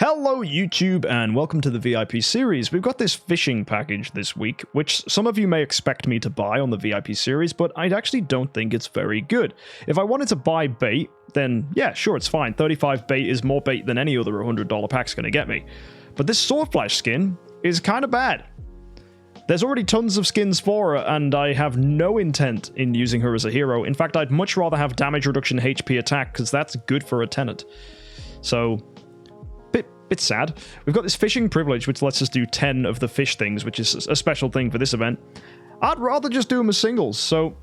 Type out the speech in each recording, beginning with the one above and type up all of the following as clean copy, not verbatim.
Hello YouTube and welcome to the VIP series. We've got this fishing package this week, which some of you may expect me to buy on the VIP series, but I actually don't think it's very good. If I wanted to buy bait, then yeah, sure, it's fine. 35 bait is more bait than any other $100 pack's gonna get me. But this Swordflash skin is kind of bad. There's already tons of skins for her, and I have no intent in using her as a hero. In fact, I'd much rather have damage reduction, HP attack, because that's good for a tenant. So, bit sad. We've got this fishing privilege, which lets us do 10 of the fish things, which is a special thing for this event. I'd rather just do them as singles, so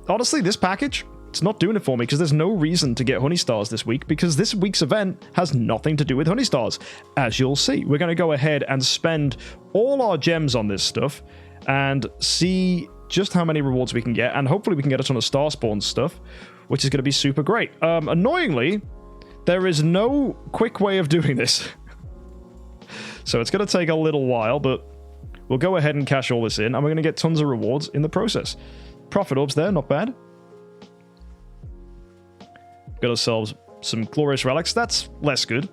honestly, this package, it's not doing it for me, because there's no reason to get honey stars this week, because this week's event has nothing to do with honey stars. As you'll see, we're going to go ahead and spend all our gems on this stuff, and see just how many rewards we can get, and hopefully we can get a ton of star spawn stuff, which is going to be super great. Annoyingly, there is no quick way of doing this. So it's going to take a little while, but we'll go ahead and cash all this in, and we're going to get tons of rewards in the process. Profit orbs there, not bad. Got ourselves some glorious relics. That's less good.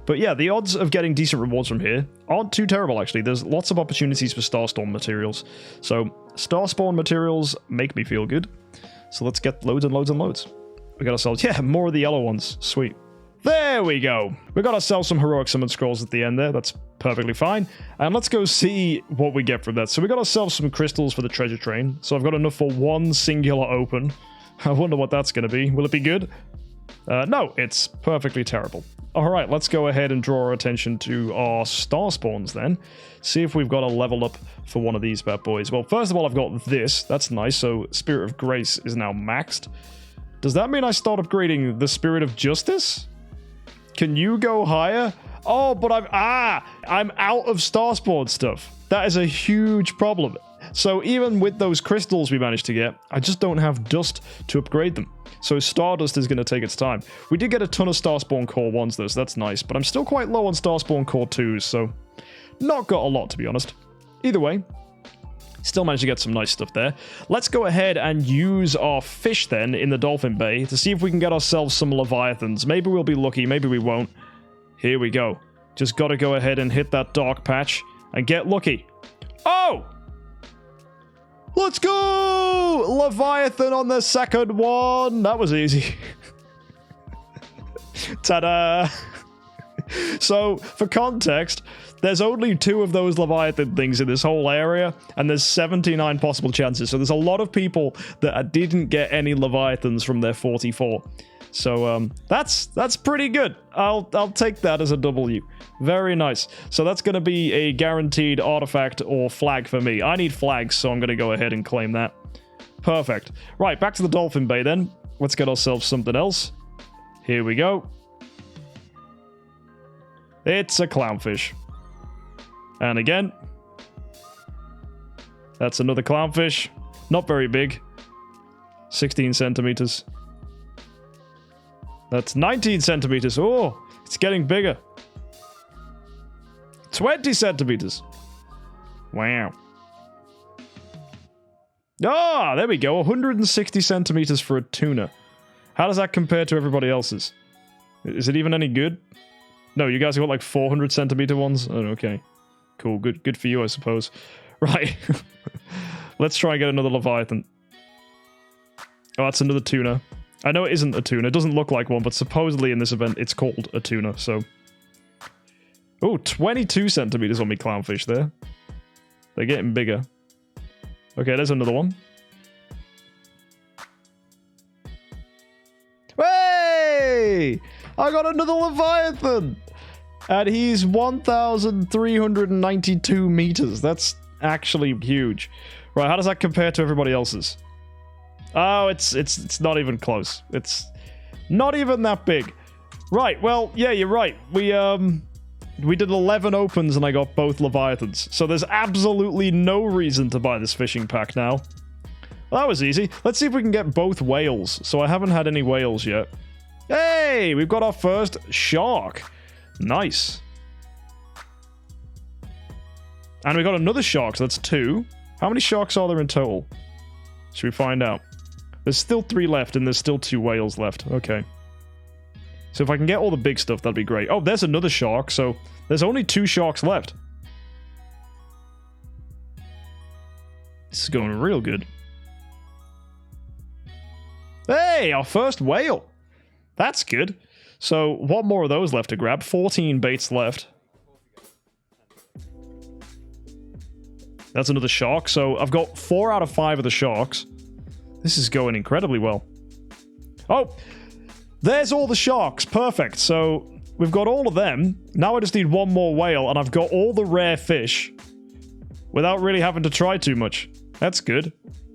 But yeah, the odds of getting decent rewards from here aren't too terrible, actually. There's lots of opportunities for Starstorm materials. So Star Spawn materials make me feel good. So let's get loads and loads and loads. We got ourselves, yeah, more of the yellow ones. Sweet. There we go. We got ourselves some heroic summon scrolls at the end there. That's perfectly fine. And let's go see what we get from that. So we got ourselves some crystals for the treasure train. So I've got enough for one singular open. I wonder what that's going to be. Will it be good? No, it's perfectly terrible. All right, let's go ahead and draw our attention to our star spawns then. See if we've got a level up for one of these bad boys. Well, first of all, I've got this. That's nice. So Spirit of Grace is now maxed. Does that mean I start upgrading the Spirit of Justice? Can you go higher? Oh, but I'm out of star spawn stuff. That is a huge problem. So even with those crystals we managed to get, I just don't have dust to upgrade them. So Stardust is going to take its time. We did get a ton of Starspawn Core 1s though, so that's nice. But I'm still quite low on Starspawn Core 2s, so not got a lot to be honest. Either way, still managed to get some nice stuff there. Let's go ahead and use our fish then in the Dolphin Bay to see if we can get ourselves some Leviathans. Maybe we'll be lucky, maybe we won't. Here we go. Just got to go ahead and hit that dark patch and get lucky. Oh! Let's go! Leviathan on the second one. That was easy. Ta-da! So, for context, there's only 2 of those Leviathan things in this whole area, and there's 79 possible chances. So there's a lot of people that didn't get any Leviathans from their 44. So that's pretty good. I'll take that as a W. Very nice. So that's going to be a guaranteed artifact or flag for me. I need flags, so I'm going to go ahead and claim that. Perfect. Right, back to the Dolphin Bay then. Let's get ourselves something else. Here we go. It's a clownfish. And again. That's another clownfish. Not very big. 16 centimeters. That's 19 centimeters. Oh, it's getting bigger. 20 centimeters. Wow. Ah, there we go. 160 centimeters for a tuna. How does that compare to everybody else's? Is it even any good? No, you guys got like 400 centimeter ones? Oh, okay. Cool. Good for you, I suppose. Right. Let's try and get another Leviathan. Oh, that's another tuna. I know it isn't a tuna. It doesn't look like one, but supposedly in this event, it's called a tuna, so... Oh, 22 centimeters on me clownfish there. They're getting bigger. Okay, there's another one. Hey! I got another Leviathan! And he's 1,392 meters. That's actually huge. Right, how does that compare to everybody else's? Oh, it's not even close. It's not even that big. Right, well, yeah, you're right. We did 11 opens and I got both Leviathans. So there's absolutely no reason to buy this fishing pack now. Well, that was easy. Let's see if we can get both whales. So I haven't had any whales yet. Hey, we've got our first shark. Nice. And we got another shark, so that's 2. How many sharks are there in total? Should we find out? There's still 3 left, and there's still 2 whales left. Okay. So if I can get all the big stuff, that'd be great. Oh, there's another shark. So there's only 2 sharks left. This is going real good. Hey, our first whale. That's good. So one more of those left to grab. 14 baits left. That's another shark. So I've got 4 out of 5 of the sharks. This is going incredibly well. Oh, there's all the sharks. Perfect. So we've got all of them. Now I just need one more whale, and I've got all the rare fish without really having to try too much. That's good.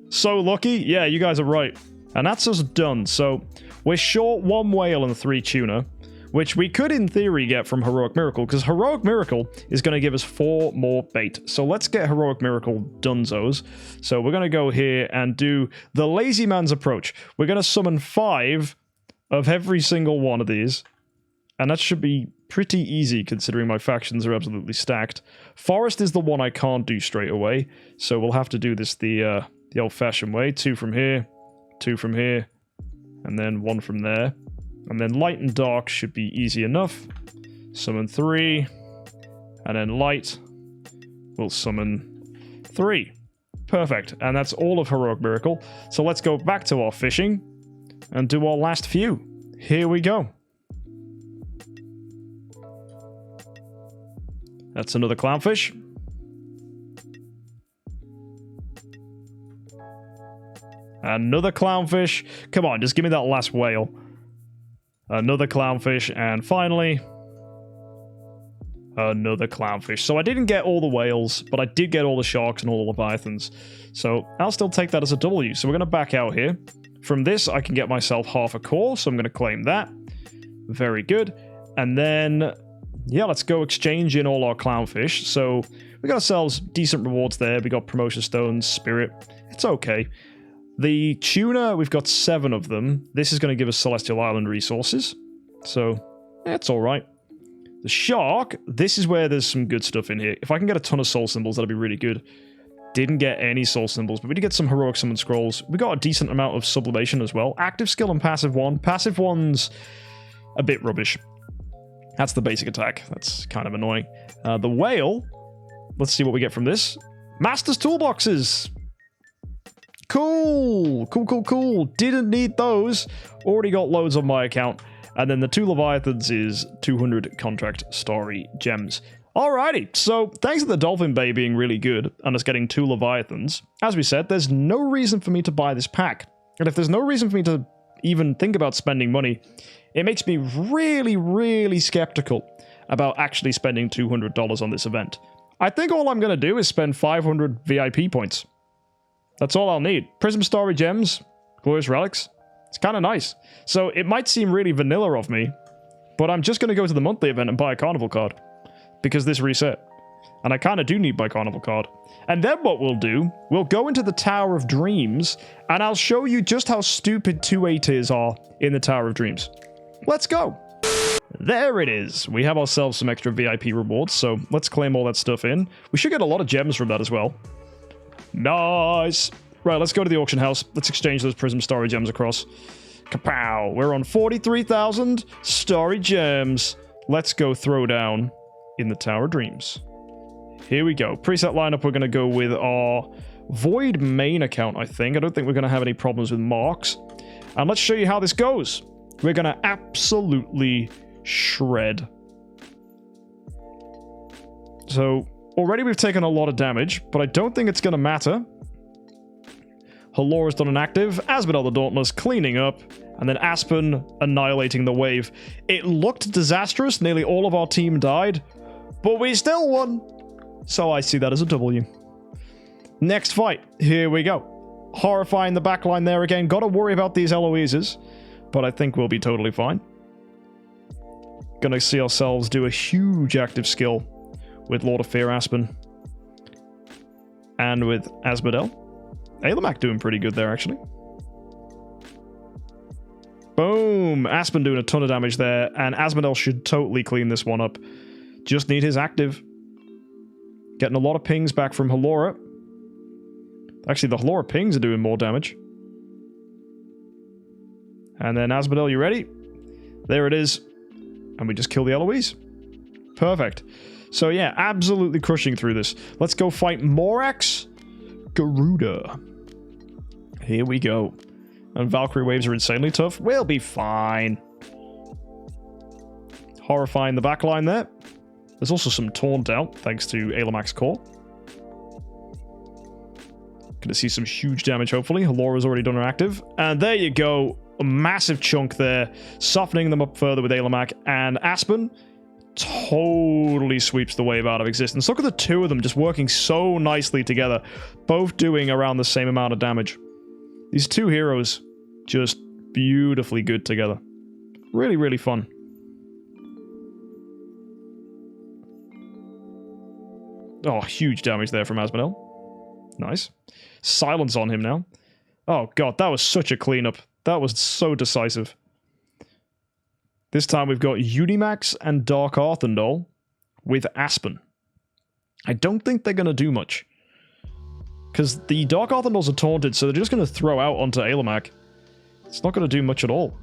So lucky. Yeah, you guys are right. And that's us done. So we're short 1 whale and 3 tuna, which we could in theory get from Heroic Miracle, because Heroic Miracle is going to give us 4 more bait. So let's get Heroic Miracle dunzos. So we're going to go here and do the lazy man's approach. We're going to summon 5 of every single one of these, and that should be pretty easy considering my factions are absolutely stacked. Forest is the one I can't do straight away, so we'll have to do this the old-fashioned way. 2 from here, 2 from here, and then 1 from there. And then light and dark should be easy enough. Summon 3, and then light will summon 3. Perfect, and that's all of Heroic Miracle. So let's go back to our fishing and do our last few. Here we go. That's another clownfish. Another clownfish. Come on, just give me that last whale. Another clownfish, and finally, another clownfish. So I didn't get all the whales, but I did get all the sharks and all the leviathans. So I'll still take that as a W. So we're going to back out here. From this, I can get myself half a core, so I'm going to claim that. Very good. And then, yeah, let's go exchange in all our clownfish. So we got ourselves decent rewards there. We got promotion stones, spirit. It's okay. The tuna, we've got 7 of them. This is going to give us Celestial Island resources. So, it's alright. The shark, this is where there's some good stuff in here. If I can get a ton of soul symbols, that'd be really good. Didn't get any soul symbols, but we did get some heroic summon scrolls. We got a decent amount of sublimation as well. Active skill and passive 1. Passive 1's a bit rubbish. That's the basic attack. That's kind of annoying. The whale, let's see what we get from this. Master's toolboxes. Cool. Cool. Didn't need those. Already got loads on my account. And then the 2 Leviathans is 200 contract starry gems. Alrighty, so thanks to the Dolphin Bay being really good and us getting 2 Leviathans, as we said, there's no reason for me to buy this pack. And if there's no reason for me to even think about spending money, it makes me really, really skeptical about actually spending $200 on this event. I think all I'm going to do is spend 500 VIP points. That's all I'll need. Prism Starry Gems, Glorious Relics. It's kind of nice. So it might seem really vanilla of me, but I'm just going to go to the monthly event and buy a Carnival card. Because this reset. And I kind of do need my Carnival card. And then what we'll do, we'll go into the Tower of Dreams, and I'll show you just how stupid 2 A tiers are in the Tower of Dreams. Let's go! There it is. We have ourselves some extra VIP rewards, so let's claim all that stuff in. We should get a lot of gems from that as well. Nice! Right, let's go to the auction house. Let's exchange those Prism Starry Gems across. Kapow! We're on 43,000 Starry Gems. Let's go throw down in the Tower of Dreams. Here we go. Preset lineup, we're going to go with our Void main account, I think. I don't think we're going to have any problems with marks. And let's show you how this goes. We're going to absolutely shred. So, already we've taken a lot of damage, but I don't think it's going to matter. Halora's done an active, Asmodel the Dauntless cleaning up, and then Aspen annihilating the wave. It looked disastrous, nearly all of our team died, but we still won. So I see that as a W. Next fight, here we go. Horrifying the backline there again. Gotta worry about these Eloises, but I think we'll be totally fine. Gonna see ourselves do a huge active skill with Lord of Fear Aspen. And with Asmodel. Alamak doing pretty good there, actually. Boom! Aspen doing a ton of damage there, and Asmodel should totally clean this one up. Just need his active. Getting a lot of pings back from Halora. Actually, the Halora pings are doing more damage. And then Asmodel, you ready? There it is. And we just kill the Eloise. Perfect. So yeah, absolutely crushing through this. Let's go fight Morax Garuda. Here we go. And Valkyrie waves are insanely tough. We'll be fine. Horrifying the backline there. There's also some taunt out, thanks to Ailamax core. Gonna see some huge damage, hopefully. Halora's already done her active. And there you go. A massive chunk there. Softening them up further with Ailamac. And Aspen totally sweeps the wave out of existence. Look at the two of them just working so nicely together. Both doing around the same amount of damage. These two heroes just beautifully good together. Really, really fun. Oh, huge damage there from Asmodel. Nice. Silence on him now. Oh god, that was such a cleanup. That was so decisive. This time we've got Unimax and Dark Arthendal with Aspen. I don't think they're going to do much. Because the Dark Arthendals are taunted, so they're just going to throw out onto Ailamac. It's not going to do much at all.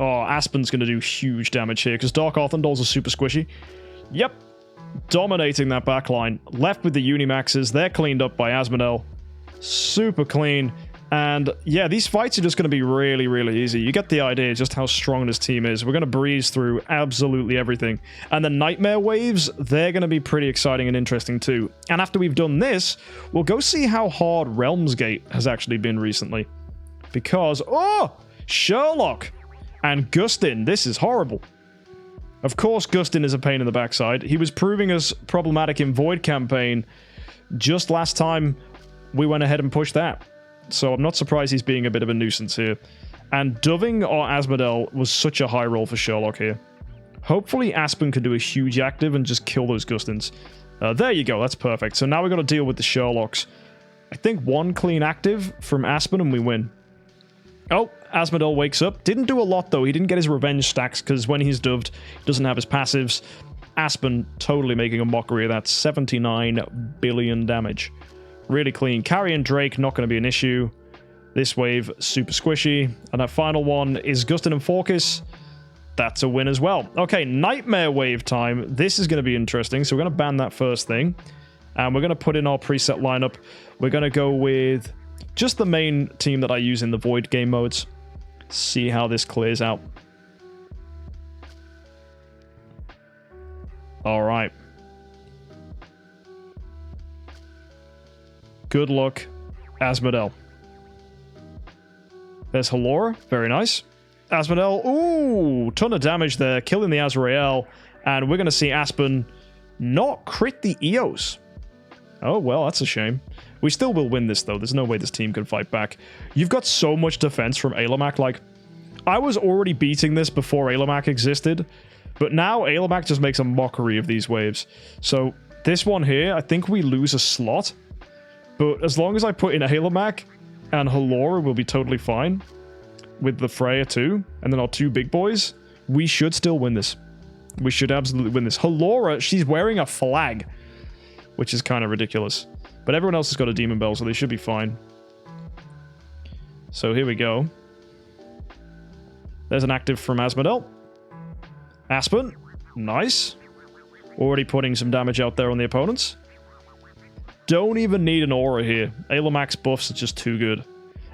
Oh, Aspen's going to do huge damage here, because Dark Arthendals are super squishy. Yep. Dominating that backline. Left with the Unimaxes. They're cleaned up by Asmodel. Super clean. And yeah, these fights are just going to be really, really easy. You get the idea just how strong this team is. We're going to breeze through absolutely everything. And the Nightmare Waves, they're going to be pretty exciting and interesting too. And after we've done this, we'll go see how hard realmsgate has actually been recently. Because, oh, Sherlock and Gustin, this is horrible. Of course, Gustin is a pain in the backside. He was proving us problematic in Void campaign just last time we went ahead and pushed that. So I'm not surprised he's being a bit of a nuisance here. And Doving or Asmodel was such a high roll for Sherlock here. Hopefully Aspen can do a huge active and just kill those Gustins. There you go, that's perfect. So now we've got to deal with the Sherlocks. I think one clean active from Aspen and we win. Oh, Asmodel wakes up. Didn't do a lot, though. He didn't get his revenge stacks, because when he's doved, he doesn't have his passives. Aspen totally making a mockery of that. 79 billion damage. Really clean. Carrion Drake, not going to be an issue. This wave, super squishy. And that final one is Gustin and Forkis. That's a win as well. Okay, Nightmare Wave time. This is going to be interesting. So we're going to ban that first thing. And we're going to put in our preset lineup. We're going to go with just the main team that I use in the Void game modes. See how this clears out. Alright. Good luck, Asmodel. There's Halora. Very nice. Asmodel. Ooh, ton of damage there. Killing the Azrael. And we're going to see Aspen not crit the Eos. Oh, well, that's a shame. We still will win this, though. There's no way this team can fight back. You've got so much defense from Ailamac. Like, I was already beating this before Ailamac existed, but now Ailamac just makes a mockery of these waves. So, this one here, I think we lose a slot, but as long as I put in Ailamac and Halora, we'll be totally fine. With the Freya, too, and then our two big boys, we should still win this. We should absolutely win this. Halora, she's wearing a flag, which is kind of ridiculous. But everyone else has got a Demon Bell, so they should be fine. So here we go. There's an active from Asmodel. Aspen. Nice. Already putting some damage out there on the opponents. Don't even need an aura here. Ailamac's buffs are just too good.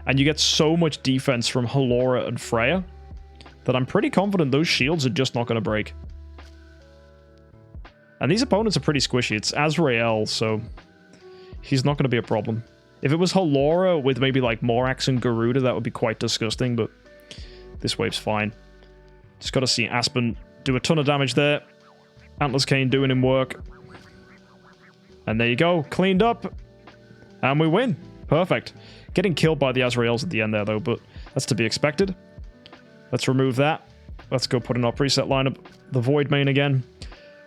And you get so much defense from Halora and Freya that I'm pretty confident those shields are just not going to break. And these opponents are pretty squishy. It's Azrael, so he's not going to be a problem. If it was Halora with maybe like Morax and Garuda, that would be quite disgusting, but this wave's fine. Just got to see Aspen do a ton of damage there. Atlas Cane doing him work. And there you go. Cleaned up. And we win. Perfect. Getting killed by the Azraels at the end there, though, but that's to be expected. Let's remove that. Let's go put in our preset lineup. The Void main again.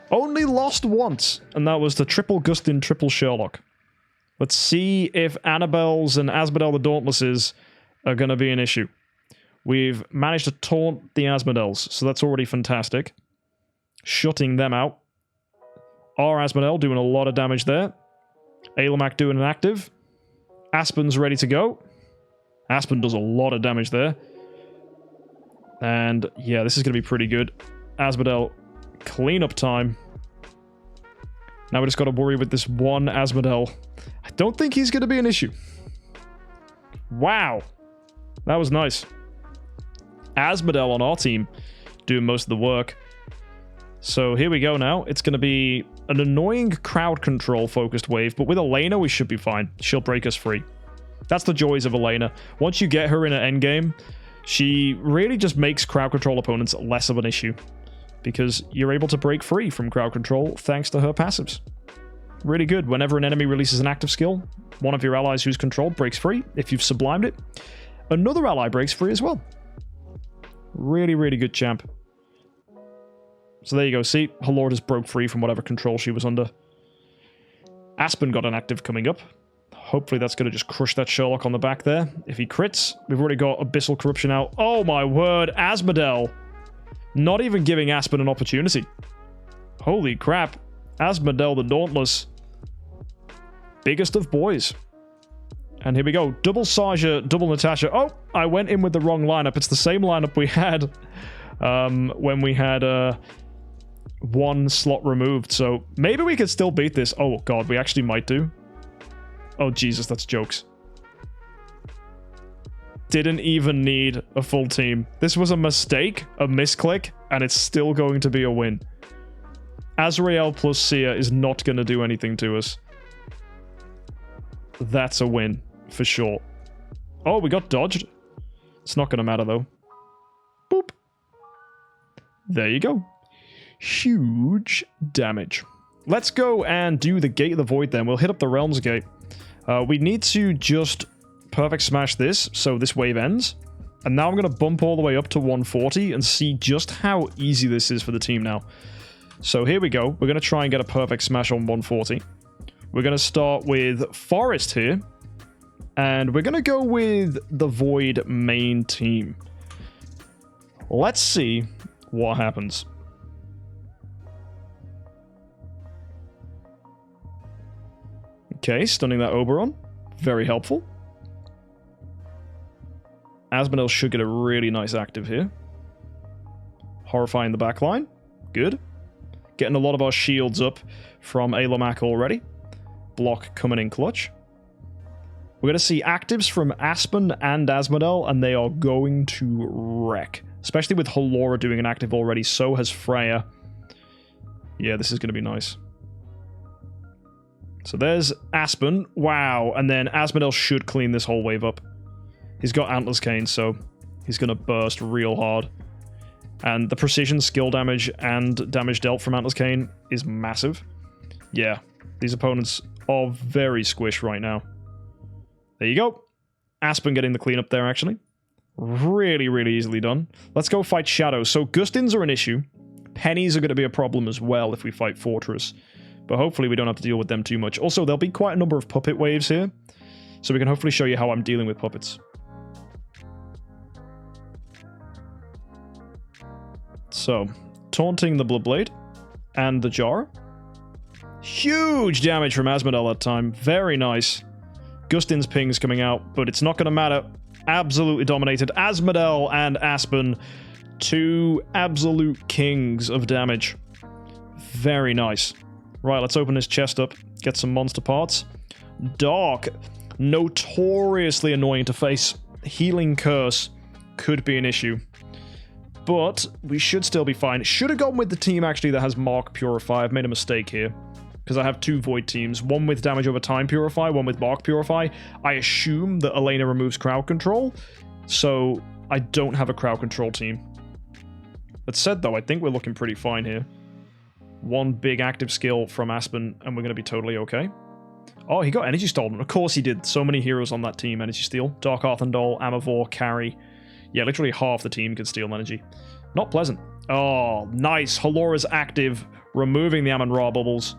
Only lost once, and that was the triple Gustin, triple Sherlock. Let's see if Annabelle's and Asmodel the Dauntlesses are going to be an issue. We've managed to taunt the Asmodels, so that's already fantastic. Shutting them out. Our Asmodel doing a lot of damage there. Ailamac doing an active. Aspen's ready to go. Aspen does a lot of damage there. And yeah, this is going to be pretty good. Asmodel, cleanup time. Now we just got to worry with this one Asmodel. I don't think he's going to be an issue. Wow. That was nice. Asmodel on our team doing most of the work. So here we go now. It's going to be an annoying crowd control focused wave, but with Elena we should be fine. She'll break us free. That's the joys of Elena. Once you get her in an endgame, she really just makes crowd control opponents less of an issue, because you're able to break free from crowd control thanks to her passives. Really good. Whenever an enemy releases an active skill, one of your allies who's controlled breaks free. If you've sublimed it, another ally breaks free as well. Really, really good champ. So there you go. See, Halor just broke free from whatever control she was under. Aspen got an active coming up. Hopefully that's going to just crush that Sherlock on the back there. If he crits, we've already got Abyssal Corruption out. Oh my word, Asmodel. Not even giving Aspen an opportunity. Holy crap. Asmodel the Dauntless. Biggest of boys. And here we go. Double Saja, double Natasha. Oh, I went in with the wrong lineup. It's the same lineup we had when we had one slot removed. So maybe we could still beat this. Oh god, we actually might do. Oh Jesus, that's jokes. Didn't even need a full team. This was a mistake, a misclick, and it's still going to be a win. Azrael plus Sia is not going to do anything to us. That's a win, for sure. Oh, we got dodged. It's not going to matter, though. Boop. There you go. Huge damage. Let's go and do the Gate of the Void, then. We'll hit up the Realms Gate. We need to just perfect smash this, so this wave ends. And now I'm going to bump all the way up to 140 and see just how easy this is for the team now. So here we go. We're going to try and get a perfect smash on 140. We're going to start with Forest here. And we're going to go with the Void main team. Let's see what happens. Okay, stunning that Oberon. Very helpful. Asmodel should get a really nice active here. Horrifying the backline. Good. Getting a lot of our shields up from Alamak already. Block coming in clutch. We're going to see actives from Aspen and Asmodel, and they are going to wreck. Especially with Halora doing an active already, so has Freya. Yeah, this is going to be nice. So there's Aspen. Wow. And then Asmodel should clean this whole wave up. He's got Antler's Cane, so he's going to burst real hard. And the precision, skill damage, and damage dealt from Antler's Cane is massive. Yeah, these opponents are very squished right now. There you go. Aspen getting the cleanup there, actually. Really, really easily done. Let's go fight Shadows. So Gustins are an issue. Pennies are going to be a problem as well if we fight Fortress. But hopefully we don't have to deal with them too much. Also, there'll be quite a number of puppet waves here. So we can hopefully show you how I'm dealing with puppets. So, taunting the Bloodblade and the Jar. Huge damage from Asmodel that time. Very nice. Gustin's ping's coming out, but it's not going to matter. Absolutely dominated. Asmodel and Aspen, two absolute kings of damage. Very nice. Right, let's open this chest up, get some monster parts. Dark, notoriously annoying to face. Healing Curse could be an issue. But we should still be fine. Should have gone with the team, actually, that has Mark Purify. I've made a mistake here. Because I have two Void teams. One with damage over time Purify, one with Mark Purify. I assume that Elena removes crowd control. So I don't have a crowd control team. That said, though, I think we're looking pretty fine here. One big active skill from Aspen, and we're going to be totally okay. Oh, he got Energy Stolen. Of course he did. So many heroes on that team. Energy Steal. Dark Arthendal, Amavor, Carry. Yeah, literally half the team can steal energy. Not pleasant. Oh, nice. Halora's active, removing the Amon-Ra bubbles.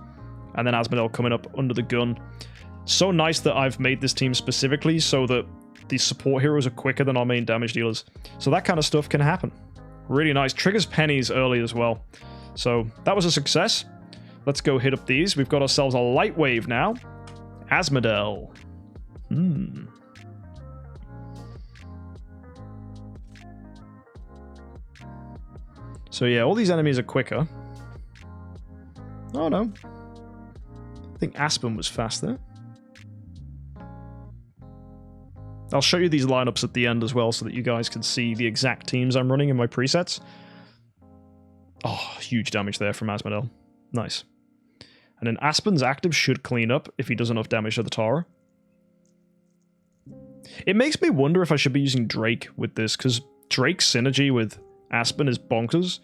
And then Asmodel coming up under the gun. So nice that I've made this team specifically so that these support heroes are quicker than our main damage dealers. So that kind of stuff can happen. Really nice. Triggers pennies early as well. So that was a success. Let's go hit up these. We've got ourselves a light wave now. Asmodel. So yeah, all these enemies are quicker. Oh no. I think Aspen was faster. I'll show you these lineups at the end as well so that you guys can see the exact teams I'm running in my presets. Oh, huge damage there from Asmodel. Nice. And then Aspen's active should clean up if he does enough damage to the Tara. It makes me wonder if I should be using Drake with this, because Drake's synergy with Aspen is bonkers.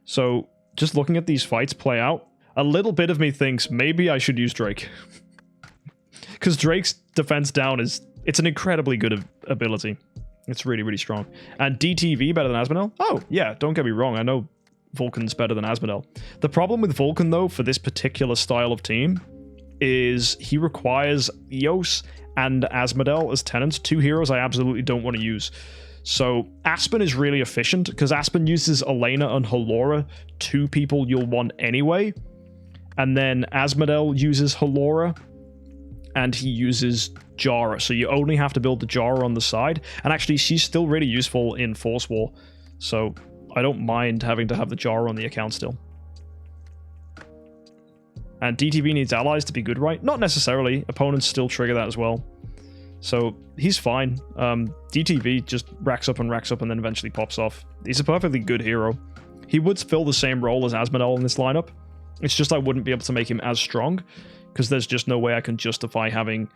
So, just looking at these fights play out, a little bit of me thinks maybe I should use Drake. Because Drake's defense down is... It's an incredibly good ability. It's really, really strong. And DTV better than Asmodel? Oh, yeah, don't get me wrong. I know Vulcan's better than Asmodel. The problem with Vulcan, though, for this particular style of team, is he requires Eos and Asmodel as tenants. Two heroes I absolutely don't want to use. So Aspen is really efficient, because Aspen uses Elena and Halora, two people you'll want anyway. And then Asmodel uses Halora, and he uses Jara, so you only have to build the Jara on the side. And actually, she's still really useful in Force War, so I don't mind having to have the Jara on the account still. And DTV needs allies to be good, right? Not necessarily. Opponents still trigger that as well. So he's fine. DTV just racks up and then eventually pops off. He's a perfectly good hero. He would fill the same role as Asmodel in this lineup. It's just I wouldn't be able to make him as strong, because there's just no way I can justify having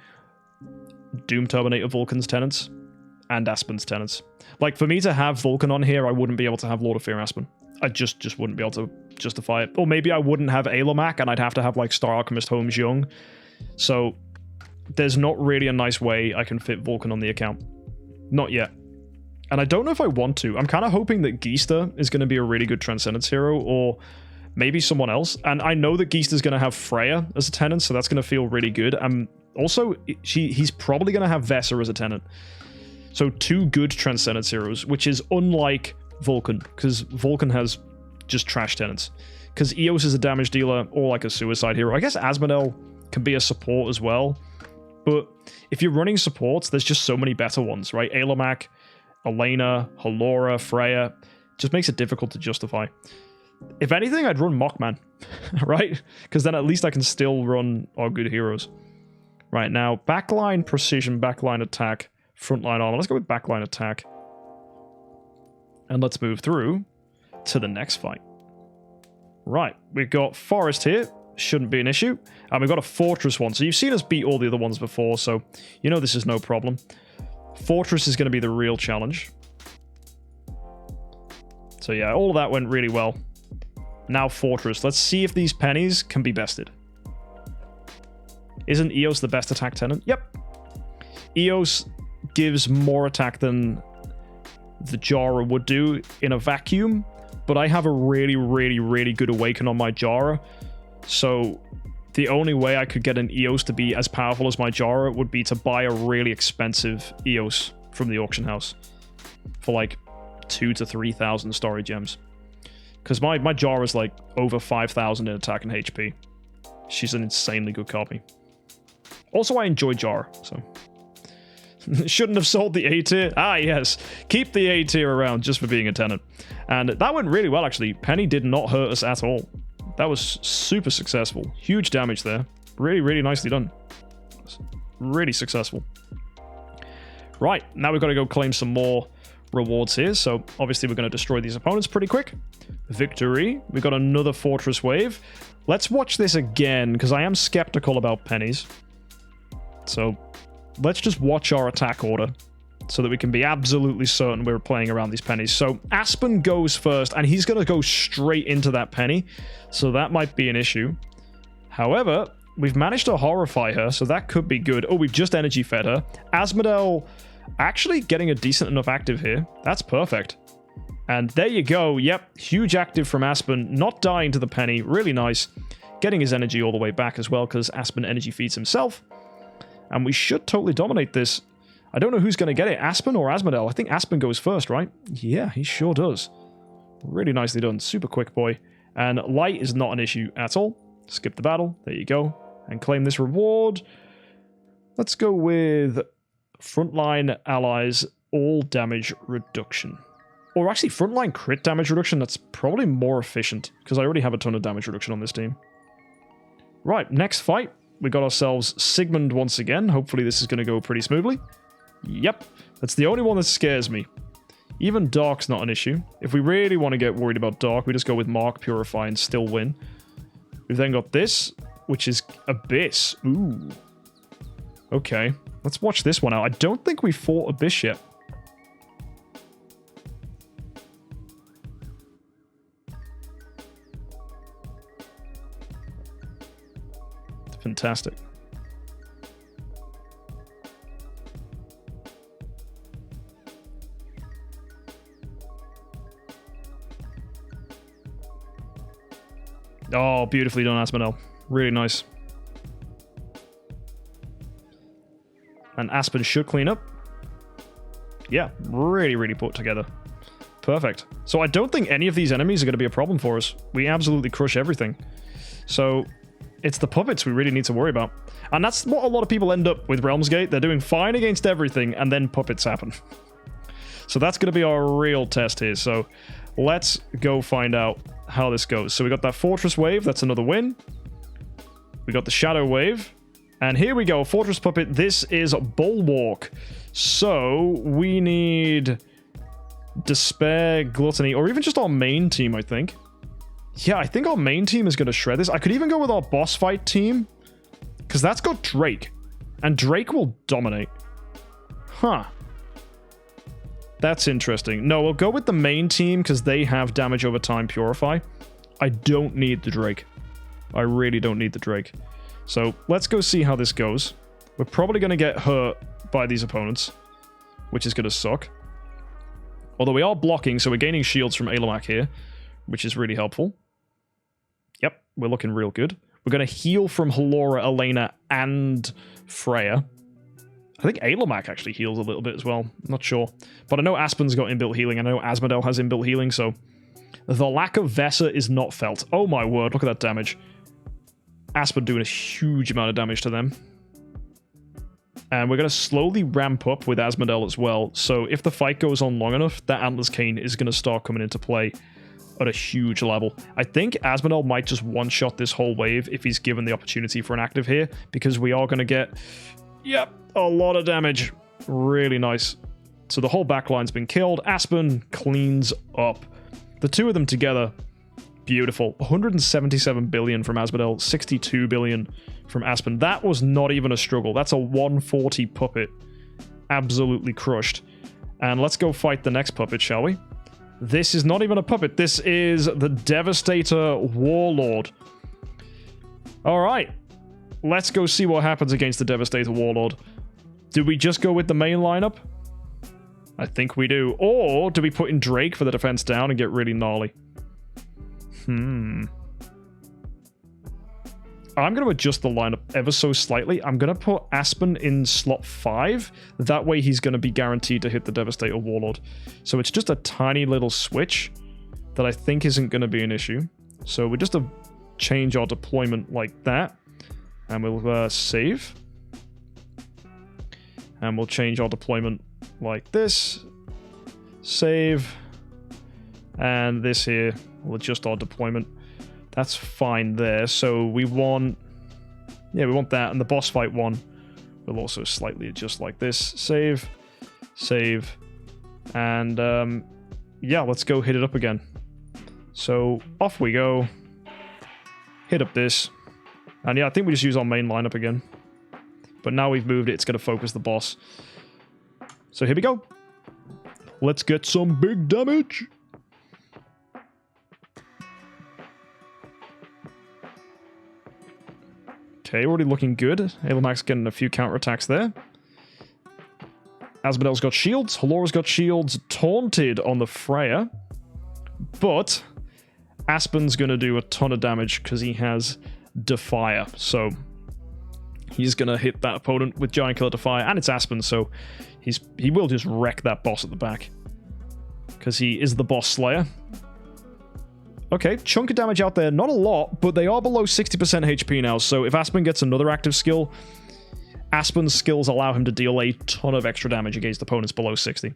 Doom Terminator Vulcan's tenants and Aspen's tenants. Like, for me to have Vulcan on here, I wouldn't be able to have Lord of Fear Aspen. I just wouldn't be able to justify it. Or maybe I wouldn't have Alomac, and I'd have to have, like, Star Alchemist Holmes Young. So, there's not really a nice way I can fit Vulcan on the account. Not yet. And I don't know if I want to. I'm kind of hoping that Geista is going to be a really good Transcendence hero, or maybe someone else. And I know that Geista's going to have Freya as a tenant, so that's going to feel really good. Also, he's probably going to have Vesa as a tenant. So two good Transcendence heroes, which is unlike Vulcan, because Vulcan has just trash tenants. Because Eos is a damage dealer, or like a suicide hero. I guess Asmodel can be a support as well. But if you're running supports, there's just so many better ones, right? Alomac, Elena, Halora, Freya. Just makes it difficult to justify. If anything, I'd run Mockman, right? Because then at least I can still run our good heroes. Right, now, backline precision, backline attack, frontline armor. Let's go with backline attack. And let's move through to the next fight. Right, we've got Forest here. Shouldn't be an issue. And we've got a Fortress one. So you've seen us beat all the other ones before, so you know this is no problem. Fortress is going to be the real challenge. So yeah, all of that went really well. Now Fortress. Let's see if these pennies can be bested. Isn't Eos the best attack tenant? Yep. Eos gives more attack than the Jara would do in a vacuum, but I have a really, really, really good Awaken on my Jara, so the only way I could get an Eos to be as powerful as my Jara would be to buy a really expensive Eos from the auction house for like 2,000 to 3,000 story gems. Because my Jara is like over 5,000 in attack and HP. She's an insanely good copy. Also, I enjoy Jara, so... Shouldn't have sold the A tier. Ah, yes. Keep the A tier around just for being a tenant. And that went really well, actually. Penny did not hurt us at all. That was super successful. Huge damage there. Really, really nicely done. Really successful. Right, now we've got to go claim some more rewards here. So, obviously, we're going to destroy these opponents pretty quick. Victory. We've got another Fortress wave. Let's watch this again, because I am skeptical about pennies. So... let's just watch our attack order so that we can be absolutely certain we're playing around these pennies. So Aspen goes first, and he's going to go straight into that penny, so that might be an issue. However, we've managed to horrify her, so that could be good. Oh, we've just energy fed her. Asmodel actually getting a decent enough active here. That's perfect. And there you go. Yep, huge active from Aspen, not dying to the penny. Really nice. Getting his energy all the way back as well, because Aspen energy feeds himself. And we should totally dominate this. I don't know who's going to get it, Aspen or Asmodel. I think Aspen goes first, right? Yeah, he sure does. Really nicely done. Super quick boy. And light is not an issue at all. Skip the battle. There you go. And claim this reward. Let's go with Frontline Allies All Damage Reduction. Or actually, frontline crit damage reduction, that's probably more efficient, because I already have a ton of damage reduction on this team. Right, next fight. We got ourselves Sigmund once again. Hopefully this is going to go pretty smoothly. Yep, that's the only one that scares me. Even Dark's not an issue. If we really want to get worried about Dark, we just go with Mark, Purify, and still win. We've then got this, which is Abyss. Ooh. Okay, let's watch this one out. I don't think we fought Abyss yet. Fantastic. Oh, beautifully done, Asmodel. Really nice. And Aspen should clean up. Yeah, really put together. Perfect. So I don't think any of these enemies are going to be a problem for us. We absolutely crush everything. So it's the puppets we really need to worry about. And that's what a lot of people end up with Realmsgate. They're doing fine against everything, and then puppets happen. So that's going to be our real test here. So let's go find out how this goes. So we got that Fortress Wave. That's another win. We got the Shadow Wave. And here we go. Fortress Puppet. This is Bulwark. So we need Despair, Gluttony, or even just our main team, I think. Yeah, I think our main team is going to shred this. I could even go with our boss fight team, because that's got Drake. And Drake will dominate. Huh. That's interesting. No, we'll go with the main team, because they have damage over time Purify. I don't need the Drake. I really don't need the Drake. So, let's go see how this goes. We're probably going to get hurt by these opponents, which is going to suck. Although we are blocking, so we're gaining shields from Alamak here, which is really helpful. Yep, we're looking real good. We're going to heal from Halora, Elena, and Freya. I think Alamak actually heals a little bit as well. I'm not sure. But I know Aspen's got inbuilt healing. I know Asmodel has inbuilt healing, so the lack of Vesa is not felt. Oh my word, look at that damage. Aspen doing a huge amount of damage to them. And we're going to slowly ramp up with Asmodel as well. So if the fight goes on long enough, that Antler's Cane is going to start coming into play at a huge level. I think Asmodel might just one-shot this whole wave if he's given the opportunity for an active here, because we are going to get, yep, a lot of damage. Really nice. So the whole backline's been killed. Aspen cleans up. The two of them together, beautiful. 177 billion from Asmodel, 62 billion from Aspen. That was not even a struggle. That's a 140 puppet. Absolutely crushed. And let's go fight the next puppet, shall we? This is not even a puppet. This is the Devastator Warlord. Alright. Let's go see what happens against the Devastator Warlord. Do we just go with the main lineup? I think we do. Or do we put in Drake for the defense down and get really gnarly? I'm going to adjust the lineup ever so slightly. I'm going to put Aspen in slot 5. That way he's going to be guaranteed to hit the Devastator Warlord. So it's just a tiny little switch that I think isn't going to be an issue. So we just change our deployment like that. And we'll save. And we'll change our deployment like this. Save. And this here, we'll adjust our deployment. That's fine there. So we want... yeah, we want that. And the boss fight one, we'll also slightly adjust like this. Save. Save. And, yeah, let's go hit it up again. So, off we go. Hit up this. And yeah, I think we just use our main lineup again. But now we've moved it, it's going to focus the boss. So here we go. Let's get some big damage. Okay, already looking good. Alamak's getting a few counterattacks there. Asmodel's got shields. Halora's got shields. Taunted on the Freya. But Aspen's going to do a ton of damage because he has Defier. So he's going to hit that opponent with Giant Killer Defier. And it's Aspen, so he will just wreck that boss at the back. Because he is the boss slayer. Okay, chunk of damage out there. Not a lot, but they are below 60% HP now. So if Aspen gets another active skill, Aspen's skills allow him to deal a ton of extra damage against opponents below 60.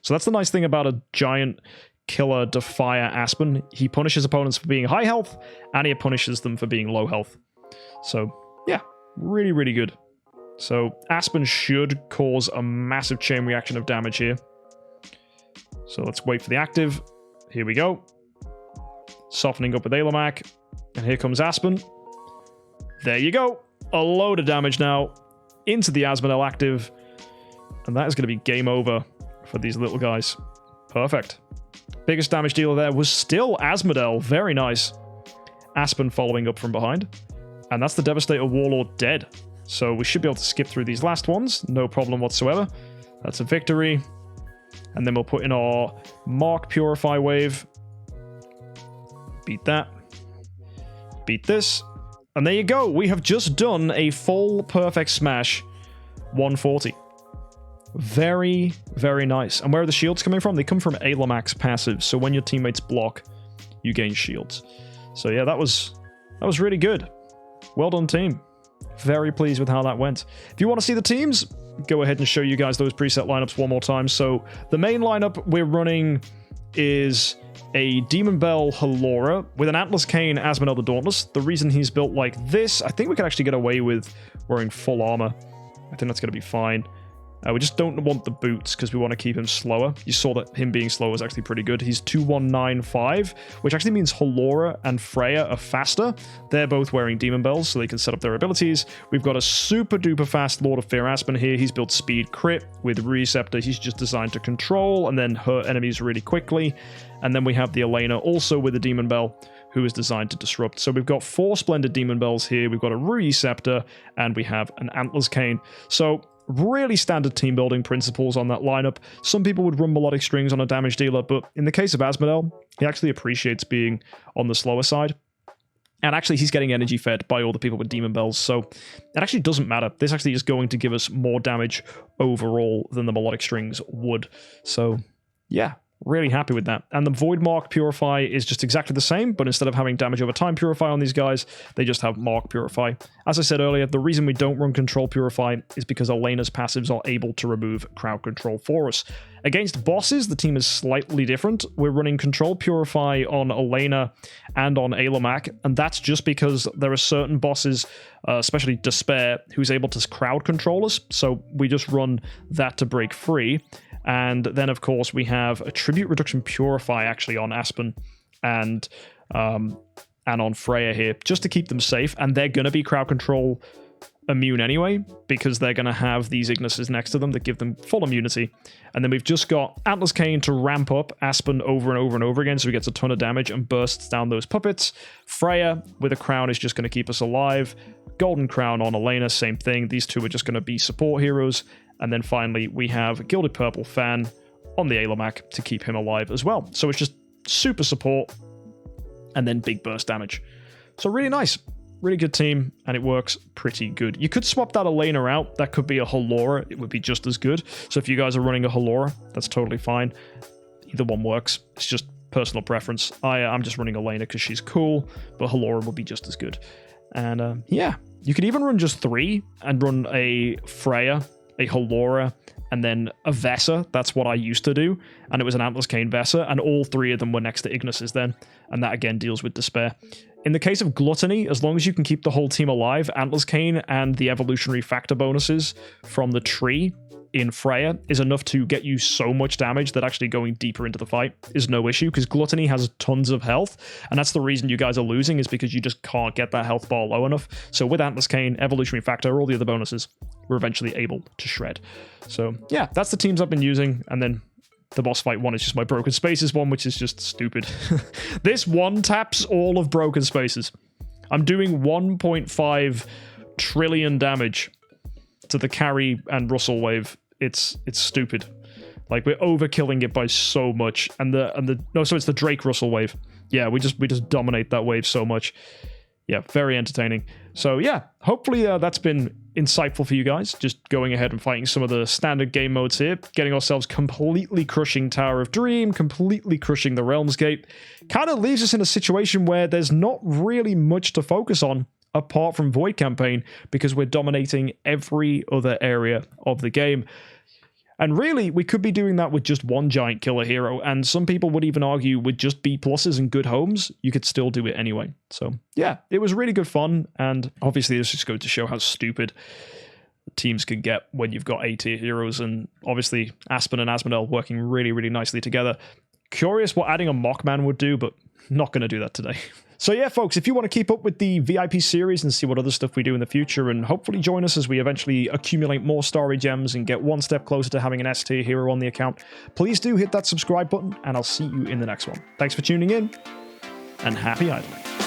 So that's the nice thing about a giant killer Defier Aspen. He punishes opponents for being high health, and he punishes them for being low health. So yeah, really, really good. So Aspen should cause a massive chain reaction of damage here. So let's wait for the active. Here we go. Softening up with Alomak. And here comes Aspen. There you go. A load of damage now into the Asmodel active. And that is going to be game over for these little guys. Perfect. Biggest damage dealer there was still Asmodel. Very nice. Aspen following up from behind. And that's the Devastator Warlord dead. So we should be able to skip through these last ones. No problem whatsoever. That's a victory. And then we'll put in our Mark Purify wave. Beat that. Beat this. And there you go. We have just done a full perfect smash 140. Very, very nice. And where are the shields coming from? They come from Alomak's passive. So when your teammates block, you gain shields. So yeah, that was really good. Well done, team. Very pleased with how that went. If you want to see the teams, go ahead and show you guys those preset lineups one more time. So the main lineup we're running is a Demon Bell Halora with an Atlas Cane Asmodel the Dauntless. The reason he's built like this, I think we could actually get away with wearing full armor. I think that's going to be fine. We just don't want the boots because we want to keep him slower. You saw that him being slow was actually pretty good. He's 2195, which actually means Halora and Freya are faster. They're both wearing Demon Bells, so they can set up their abilities. We've got a super duper fast Lord of Fear Aspen here. He's built speed crit with Receptor. He's just designed to control and then hurt enemies really quickly. And then we have the Elena also with a Demon Bell, who is designed to disrupt. So we've got 4 Splendid Demon Bells here. We've got a Receptor, and we have an Antlers Cane. So really standard team building principles on that lineup. Some people would run melodic strings on a damage dealer, but in the case of Asmodel, he actually appreciates being on the slower side. And actually, he's getting energy fed by all the people with Demon Bells, so it actually doesn't matter. This actually is going to give us more damage overall than the melodic strings would. So, yeah. Really happy with that. And the Void Mark Purify is just exactly the same, but instead of having damage over time Purify on these guys, they just have Mark Purify. As I said earlier, the reason we don't run Control Purify is because Elena's passives are able to remove crowd control for us. Against bosses, the team is slightly different. We're running Control Purify on Elena and on Alomak, and that's just because there are certain bosses, especially Despair, who's able to crowd control us, so we just run that to break free. And then, of course, we have a Tribute Reduction Purify actually on Aspen and on Freya here, just to keep them safe. And they're going to be crowd control immune anyway, because they're going to have these Ignises next to them that give them full immunity. And then we've just got Atlas Cane to ramp up Aspen over and over and over again, so he gets a ton of damage and bursts down those puppets. Freya with a crown is just going to keep us alive. Golden Crown on Elena, same thing. These two are just going to be support heroes. And then finally, we have Gilded Purple Fan on the Alomak to keep him alive as well. So it's just super support and then big burst damage. So really nice. Really good team, and it works pretty good. You could swap that Elena out. That could be a Halora. It would be just as good. So if you guys are running a Halora, that's totally fine. Either one works. It's just personal preference. I'm just running Elena because she's cool, but Halora will be just as good. And yeah, you could even run just 3 and run a Freya, a Halora, and then a Vesa. That's what I used to do. And it was an Atlas Cane Vesa, and all 3 of them were next to Ignises then. And that again deals with Despair. In the case of Gluttony, as long as you can keep the whole team alive, Atlas Cane and the evolutionary factor bonuses from the tree in Freya is enough to get you so much damage that actually going deeper into the fight is no issue, because Gluttony has tons of health, and that's the reason you guys are losing, is because you just can't get that health bar low enough. So with Atlas Cane, evolutionary factor, all the other bonuses, we're eventually able to shred. So yeah, that's the teams I've been using, and then the boss fight one is just my Broken Spaces one, which is just stupid. This one taps all of Broken Spaces. I'm doing 1.5 trillion damage to the carry and Russell wave. It's stupid. Like, we're overkilling it by so much. So it's the Drake Russell wave. Yeah, we just dominate that wave so much. Yeah, very entertaining. So yeah, hopefully that's been insightful for you guys. Just going ahead and fighting some of the standard game modes here, getting ourselves completely crushing Tower of Dream, completely crushing the Realms Gate. Kind of leaves us in a situation where there's not really much to focus on apart from Void Campaign, because we're dominating every other area of the game. And really, we could be doing that with just one giant killer hero, and some people would even argue with just B pluses and good homes, you could still do it anyway. So yeah, it was really good fun, and obviously this just goes to show how stupid teams can get when you've got A-tier heroes, and obviously Aspen and Asmodel working really, really nicely together. Curious what adding a Mockman would do, but not going to do that today. So yeah, folks, if you want to keep up with the VIP series and see what other stuff we do in the future, and hopefully join us as we eventually accumulate more starry gems and get one step closer to having an S-tier hero on the account, please do hit that subscribe button, and I'll see you in the next one. Thanks for tuning in, and happy idling.